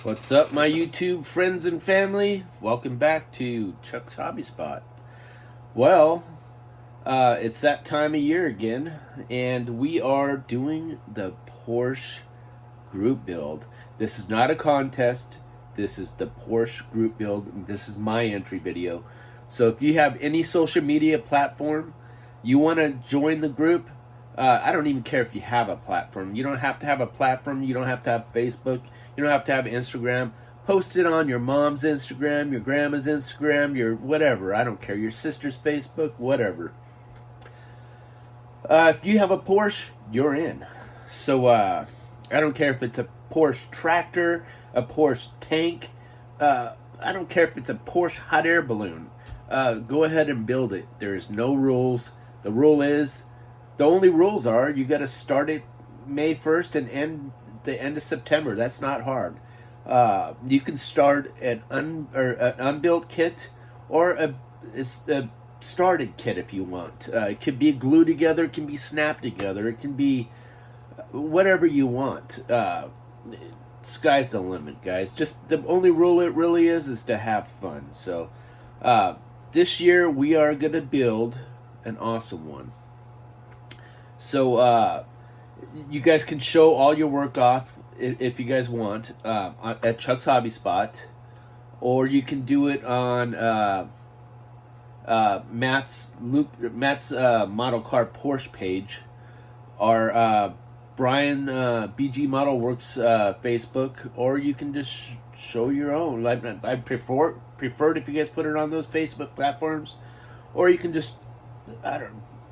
What's up, my YouTube friends and family? Welcome back to Chuck's Hobby Spot. Well, it's that time of year again, and we are doing the Porsche group build. This is not a contest. This is the Porsche group build. This is my entry video. So if you have any social media platform, you want to join the group, I don't even care if you have a platform. You don't have to have a platform. You don't have to have Facebook. You don't have to have Instagram. Post it on your mom's Instagram, your grandma's Instagram, your whatever. I don't care. Your sister's Facebook, whatever. If you have a Porsche, you're in. So I don't care if it's a Porsche tractor, a Porsche tank. I don't care if it's a Porsche hot air balloon. Go ahead and build it. There is no rules. The only rules are you got to start it May 1st and end the end of September. That's not hard. You can start an unbuilt kit or a started kit if you want. It can be glued together. It can be snapped together. It can be whatever you want. Sky's the limit, guys. Just the only rule it really is to have fun. So this year we are going to build an awesome one. So you guys can show all your work off if you guys want at Chuck's Hobby Spot, or you can do it on Matt's model car Porsche page, or Brian BG Model Works Facebook, or you can just show your own. I preferred if you guys put it on those Facebook platforms, or you can just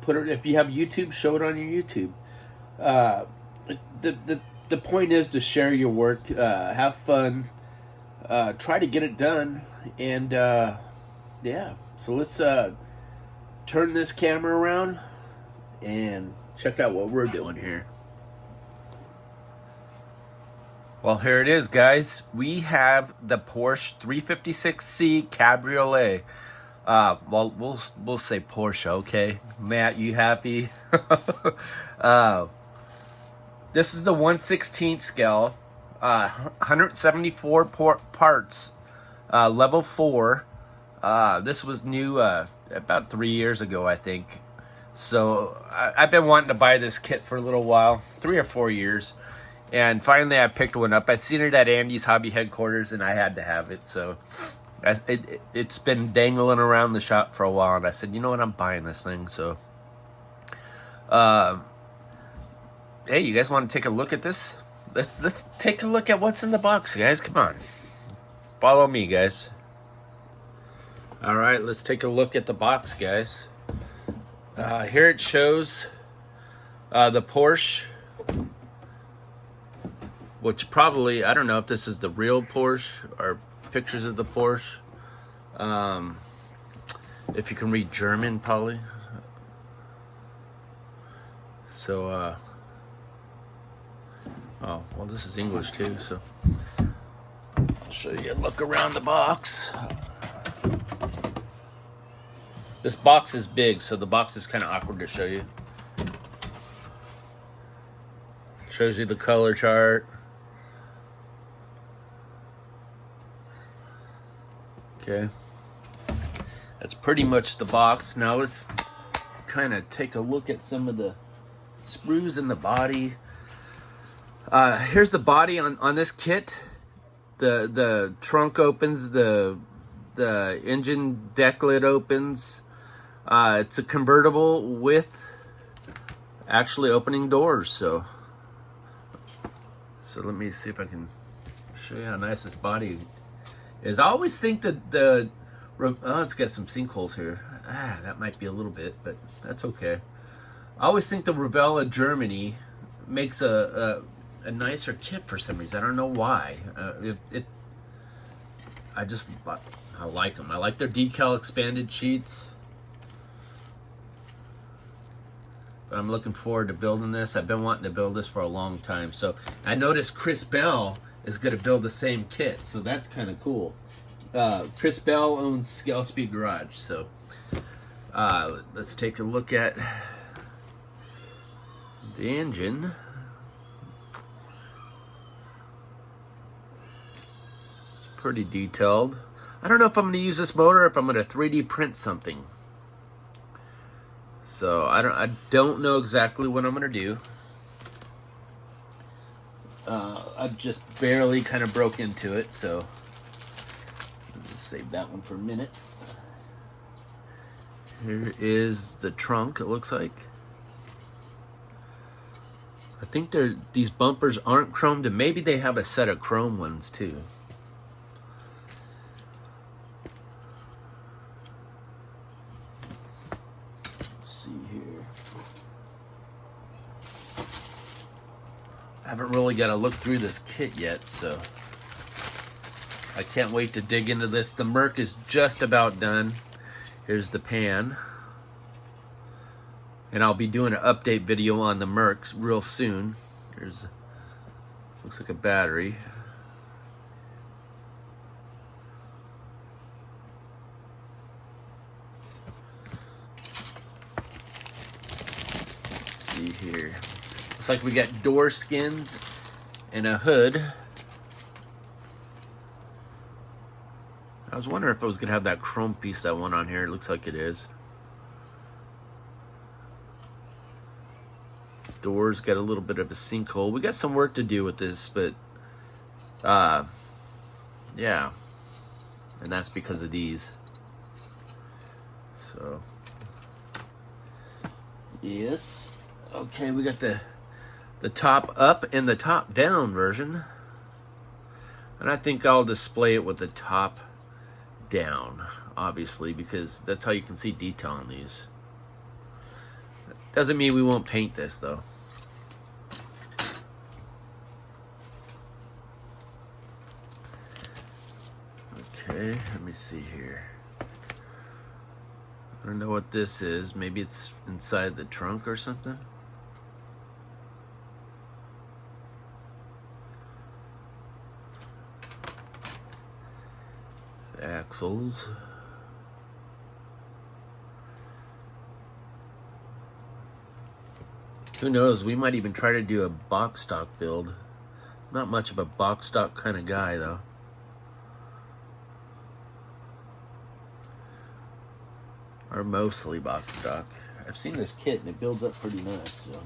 put it, if you have YouTube, show it on your YouTube. The point is to share your work, have fun, try to get it done, and yeah. So let's turn this camera around and check out what we're doing here. Well, here it is, guys. We have the Porsche 356C Cabriolet. Well, we'll say Porsche, okay? Matt, you happy? This is the 1/16 scale, 174 parts, level 4. This was new about 3 years ago, I think. So I've been wanting to buy this kit for a little while, 3 or 4 years. And finally I picked one up. I seen it at Andy's Hobby headquarters, and I had to have it. So it's been dangling around the shop for a while, and I said, you know what, I'm buying this thing. So hey, you guys want to take a look at this? Let's take a look at what's in the box, guys. Come on, follow me, guys. All right, let's take a look at the box, guys. Here it shows the Porsche, which probably, I don't know if this is the real Porsche or pictures of the Porsche. If you can read German, probably. So oh, well, this is English too, so I'll show you a look around the box. This box is big, so the box is kind of awkward to show you. Shows you the color chart. Okay. That's pretty much the box. Now let's kind of take a look at some of the sprues in the body. Here's the body on this kit. The trunk opens, the engine deck lid opens. It's a convertible with actually opening doors. So let me see if I can show you how nice this body is. I always think that it's got some sinkholes here. That might be a little bit, but that's okay. I always think the Revell of Germany makes a nicer kit for some reason. I don't know why. I like them. I like their decal expanded sheets. But I'm looking forward to building this. I've been wanting to build this for a long time. So I noticed Chris Bell is going to build the same kit. So that's kind of cool. Chris Bell owns Scale Speed Garage. So let's take a look at the engine. Pretty detailed. I don't know if I'm going to use this motor or if I'm going to 3D print something. So I don't know exactly what I'm going to do. I've just barely kind of broke into it, so let's save that one for a minute. Here is the trunk, it looks like. I think these bumpers aren't chromed, and maybe they have a set of chrome ones too. Let's see here. I haven't really got to look through this kit yet, so I can't wait to dig into this. The Merc is just about done. Here's the pan. And I'll be doing an update video on the Mercs real soon. Looks like a battery. Let's see here. Looks like we got door skins and a hood. I was wondering if I was going to have that chrome piece that went on here. It looks like it is. Doors got a little bit of a sinkhole. We got some work to do with this, but yeah. And that's because of these. So, yes. Okay, we got the top up and the top down version. And I think I'll display it with the top down, obviously, because that's how you can see detail on these. Doesn't mean we won't paint this though. Okay, let me see here. I don't know what this is. Maybe it's inside the trunk or something. It's axles. Who knows, we might even try to do a box stock build. Not much of a box stock kind of guy though. Or mostly box stock. I've seen this kit and it builds up pretty nice, so.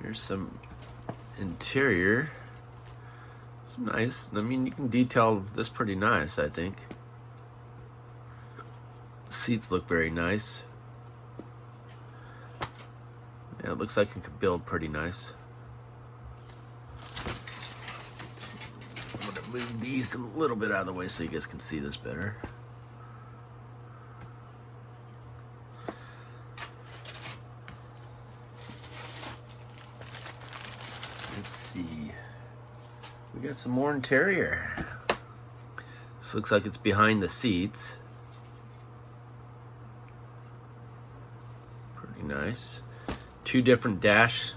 Here's some interior. Some nice, I mean, you can detail this pretty nice, I think. Seats look very nice. Yeah, it looks like it could build pretty nice. I'm gonna move these a little bit out of the way so you guys can see this better. Let's see. We got some more interior. This looks like it's behind the seats. Nice. Two different dash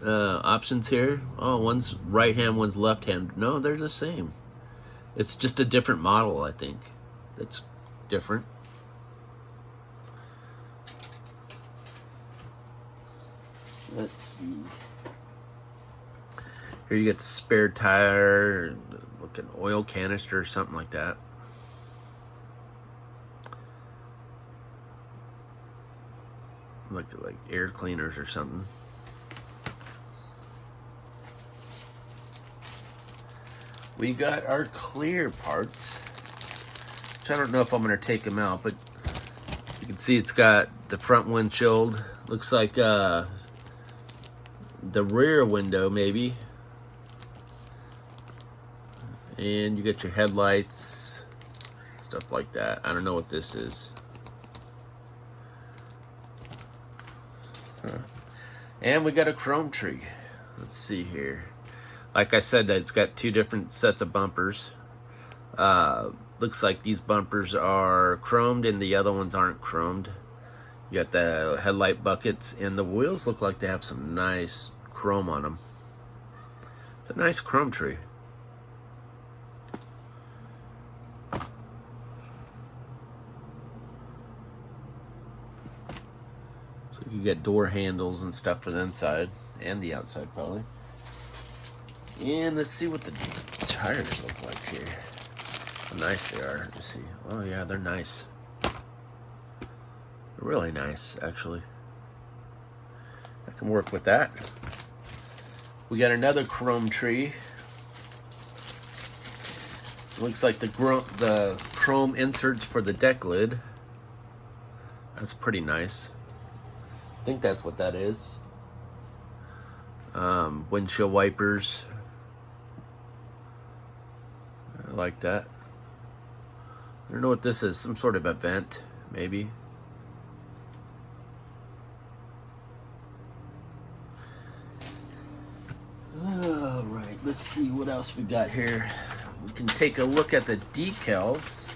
options here. Oh, one's right hand, one's left hand. No, they're the same. It's just a different model, I think. That's different. Let's see. Here you get the spare tire, like an oil canister or something like that. Like air cleaners or something. We got our clear parts, which I don't know if I'm going to take them out, but you can see it's got the front windshield. Looks like the rear window maybe. And you got your headlights, stuff like that. I don't know what this is. And we got a chrome tree. Let's see here. Like I said, it's got two different sets of bumpers. Looks like these bumpers are chromed and the other ones aren't chromed. You got the headlight buckets, and the wheels look like they have some nice chrome on them. It's a nice chrome tree. So You get door handles and stuff for the inside and the outside, probably. And let's see what the tires look like here. How nice they are. Let's see. Oh yeah, they're nice. They're really nice, actually. I can work with that. We got another chrome tree. Looks like the chrome inserts for the deck lid. That's pretty nice. I think that's what that is. Windshield wipers. I like that. I don't know what this is. Some sort of event, maybe. All right, let's see what else we got here. We can take a look at the decals.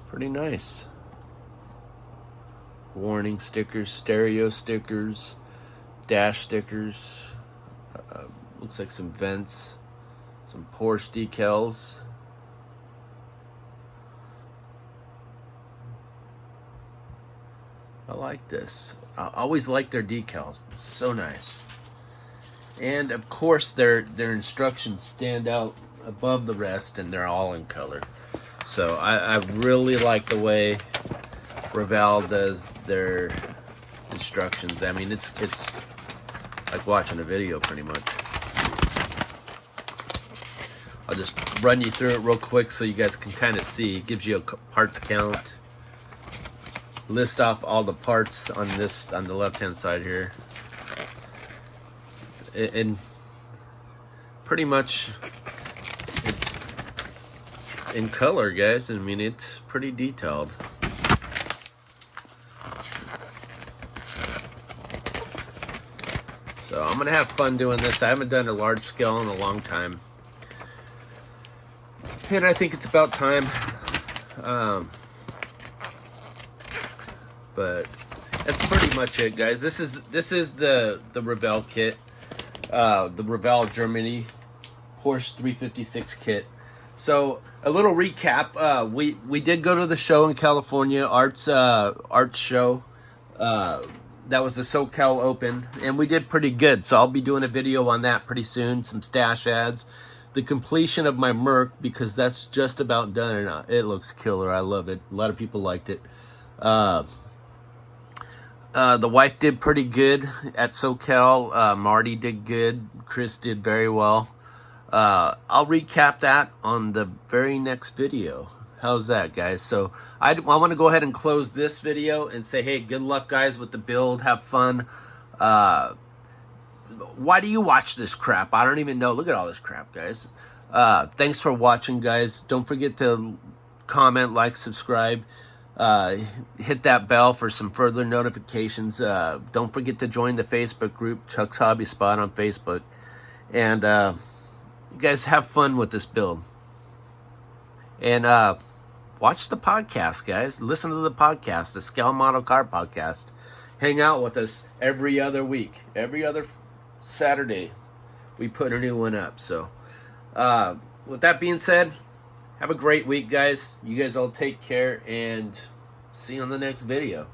Pretty nice. Warning stickers, stereo stickers, dash stickers. Looks like some vents, some Porsche decals. I like this. I always like their decals. So nice. And of course their instructions stand out above the rest, and they're all in color. So I really like the way Revell does their instructions. I mean, it's like watching a video pretty much. I'll just run you through it real quick so you guys can kind of see. It gives you a parts count. List off all the parts on the left hand side here. And pretty much it's in color, guys. I mean, it's pretty detailed. So I'm gonna have fun doing this. I haven't done a large scale in a long time, and I think it's about time. But that's pretty much it, guys. This is the Revell kit, the Revell Germany Porsche 356 kit. So a little recap. We did go to the show in California, arts show. That was the SoCal Open, and we did pretty good. So I'll be doing a video on that pretty soon. Some stash ads, the completion of my Merc, because that's just about done, and it looks killer. I love it. A lot of people liked it. The wife did pretty good at SoCal. Marty did good. Chris did very well. I'll recap that on the very next video. How's that, guys? So I want to go ahead and close this video and say, hey, good luck, guys, with the build. Have fun. Why do you watch this crap? I don't even know. Look at all this crap, guys. Thanks for watching, guys. Don't forget to comment, like, subscribe. Hit that bell for some further notifications. Don't forget to join the Facebook group, Chuck's Hobby Spot on Facebook. And you guys have fun with this build. And watch the podcast, guys. Listen to the podcast, the Scale Model Car Podcast. Hang out with us every other week. Every other Saturday, we put a new one up. So with that being said, have a great week, guys. You guys all take care, and see you on the next video.